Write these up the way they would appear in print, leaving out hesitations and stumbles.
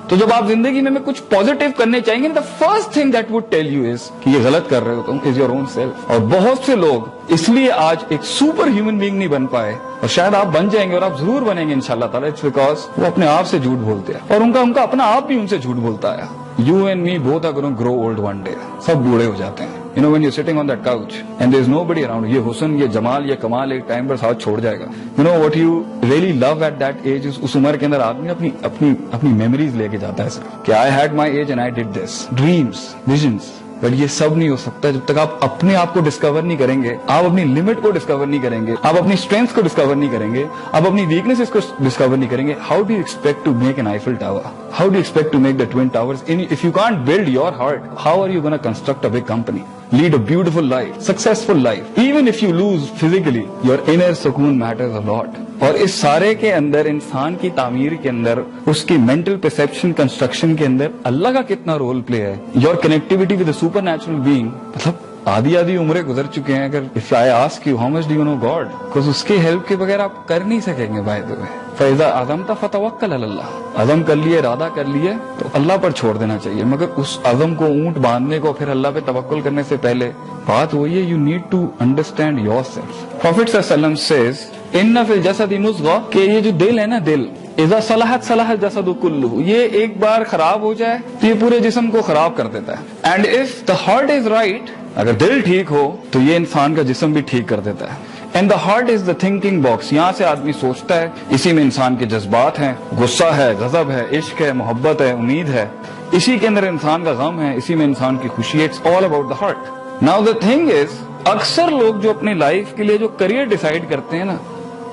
تو جب آپ زندگی میں کچھ پازیٹیو کرنے چاہیں گے, the first thing that would tell you is کہ یہ غلط کر رہے ہو تم, is your own self. اور بہت سے لوگ اس لیے آج ایک سپر ہیومن بینگ نہیں بن پائے, اور شاید آپ بن جائیں گے اور آپ ضرور بنیں گے انشاءاللہ تعالیٰ, اٹس بیکاز وہ اپنے آپ سے جھوٹ بولتے ہیں, اور ان کا اپنا آپ بھی ان سے جھوٹ بولتا ہے. You and me both are going to grow old one day. سب بوڑھے ہو جاتے ہیں. You know when you're sitting on that couch and there's nobody around, یہ حسن, یہ جمال, یہ کمال ایک ٹائم پر ساتھ چھوڑ جائے گا. You know what you really love at that age is اس عمر کے اندر آدمی اپنی میموریز لے کے جاتا ہے صرف کہ I had my age and I did this. Dreams, visions. But یہ سب نہیں ہو سکتا جب تک آپ اپنے آپ کو ڈسکور نہیں کریں گے, آپ اپنی لمٹ کو ڈسکور نہیں کریں گے, آپ اپنی اسٹرینتھ کو ڈسکور نہیں کریں گے, آپ اپنی ویکنیسز کو ڈسکور نہیں کریں گے. How do you expect to make an Eiffel tower, how do you expect to make the twin towers if you can't build your heart, how are you gonna construct a big company, lead a beautiful life, successful life. Even if you lose physically, your inner sukoon matters a lot. اور اس سارے کے اندر انسان کی تعمیر کے اندر, اس کی mental perception construction کے اندر اللہ کا کتنا رول پلے ہے. Your connectivity with a super natural being, مطلب آدھی عمریں گزر چکے ہیں. اگر if I ask you how much do you know God, because اس کے ہیلپ کے بغیر آپ کر نہیں سکیں گے. بائی دا وے فَإِذَا عَزَمْتَ فَتَوَكَّلْ عَلَى اللَّهِ, عزم کر لیے, ارادہ کر لیے تو اللہ پر چھوڑ دینا چاہیے. مگر اس عزم کو اونٹ باندھنے کو پھر اللہ پہ توکل کرنے سے پہلے بات وہی ہے, you need to understand yourself. Prophet صلی اللہ علیہ وسلم says ان فی الجسد مضغہ, کہ یہ جو دل ہے نا, دل اذا صلحت صلح الجسد کلہ, یہ ایک بار خراب ہو جائے تو یہ پورے جسم کو خراب کر دیتا ہے. And if the heart is right, اگر دل ٹھیک ہو تو یہ انسان کا جسم بھی ٹھیک کر دیتا ہے. And the heart is the thinking box, یہاں سے آدمی سوچتا ہے, اسی میں انسان کے جذبات ہیں, غصہ ہے, غضب ہے, عشق ہے, محبت ہے, امید ہے, اسی کے اندر انسان کا غم ہے, اسی میں انسان کی خوشی ہے. It's all about the heart. Now the thing is, اکثر لوگ جو اپنی لائف کے لیے جو کریئر ڈیسائیڈ کرتے ہیں نا,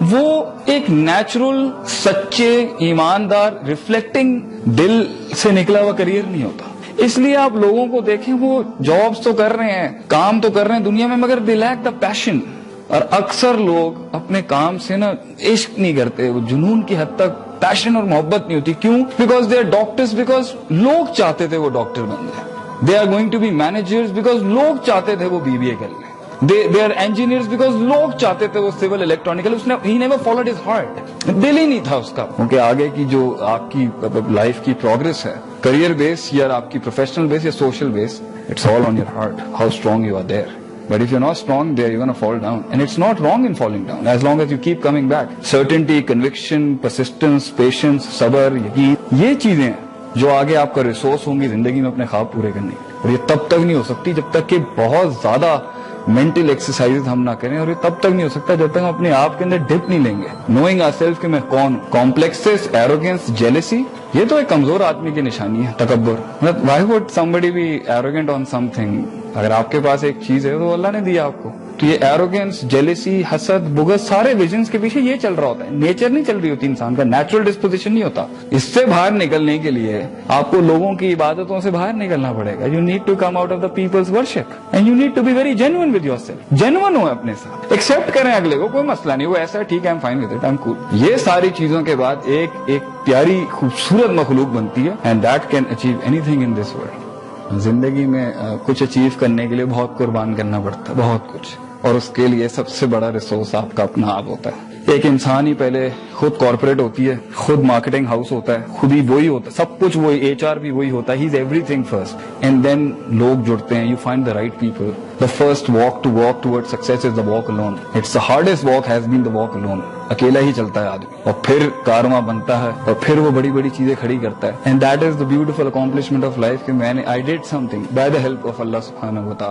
وہ ایک نیچرل, سچے, ایماندار, ریفلیکٹنگ دل سے نکلا ہوا کریئر نہیں ہوتا. اس لیے آپ لوگوں کو دیکھیں, وہ جابس تو کر رہے ہیں, کام تو کر رہے ہیں دنیا میں, مگر دے لیک دا پیشن. اور اکثر لوگ اپنے کام سے نا عشق نہیں کرتے, وہ جنون کی حد تک پیشن اور محبت نہیں ہوتی. کیوں؟ Because they are doctors, because لوگ چاہتے تھے وہ ڈاکٹر بن جائے. They are going to be managers, because لوگ چاہتے تھے وہ BBA کر لیں. They are engineers because لوگ چاہتے تھے وہ civil الیکٹرانیکل. he never followed his heart, دل ہی نہیں تھا اس کا. کیونکہ آگے کی جو آپ کی لائف کی پروگرس ہے, کریئر بیس یا آپ کی پروفیشنل بیس یا social base, it's all on your heart, how strong you are there. But if you're not strong there, you're going to fall down. And it's not wrong in falling down, as long as you keep coming back. Certainty, conviction, persistence, patience, صبر, یقین, یہ چیزیں جو آگے آپ کا resource ہوں گی زندگی میں اپنے خواب پورے کرنے. اور یہ تب تک نہیں ہو سکتی جب تک کہ بہت زیادہ مینٹل ایکسرسائز ہم نہ کریں, اور یہ تب تک نہیں ہو سکتا جب تک ہم اپنے آپ کے اندر ڈپ نہیں لیں گے. نوئنگ آور سیلف کہ میں کون. کمپلیکسز, ایروگینس, جیلسی, یہ تو ایک کمزور آدمی کی نشانی ہے. تکبر, مطلب Y would somebody be arrogant on something, اگر آپ کے پاس ایک چیز ہے تو اللہ نے دیا آپ کو. تو یہ ایروگینس, جیلسی, حسد, بغض, سارے ویژنس کے پیچھے یہ چل رہا ہوتا ہے. نیچر نہیں چل رہی ہوتی انسان کا, نیچرل ڈسپوزیشن نہیں ہوتا. اس سے باہر نکلنے کے لیے آپ کو لوگوں کی عبادتوں سے باہر نکلنا پڑے گا. You need to come out of the peoples worship and you need to be very genuine with yourself. Genuine ہو اپنے ساتھ, ایکسپٹ کریں اگلے کو, کوئی مسئلہ نہیں, وہ ایسا ہے, ٹھیک ہے, I am fine with it, I am cool. یہ ساری چیزوں کے بعد ایک پیاری خوبصورت مخلوق بنتی ہے. And that can achieve any thing in this world. زندگی میں کچھ اچیو کرنے کے لیے بہت قربان کرنا پڑتا ہے, بہت کچھ. اور اس کے لیے سب سے بڑا ریسورس آپ کا اپنا آپ ہوتا ہے. ایک انسان ہی پہلے خود کارپوریٹ ہوتی ہے, خود مارکیٹنگ ہاؤس ہوتا ہے, خود ہی وہی ہوتا ہے, سب کچھ وہی, HR بھی وہی ہوتا ہے. He is everything first, and then لوگ جڑتے ہیں. You find the right people. The first walk toward success is the walk alone. It's the hardest walk has been the walk alone. اکیلا ہی چلتا ہے آدمی, اور پھر کارواں بنتا ہے, اور پھر وہ بڑی بڑی چیزیں کھڑی کرتا ہے. And that is the beautiful accomplishment of life کہ میں نے I did something by the help of Allah سبحانہ و تعالیٰ.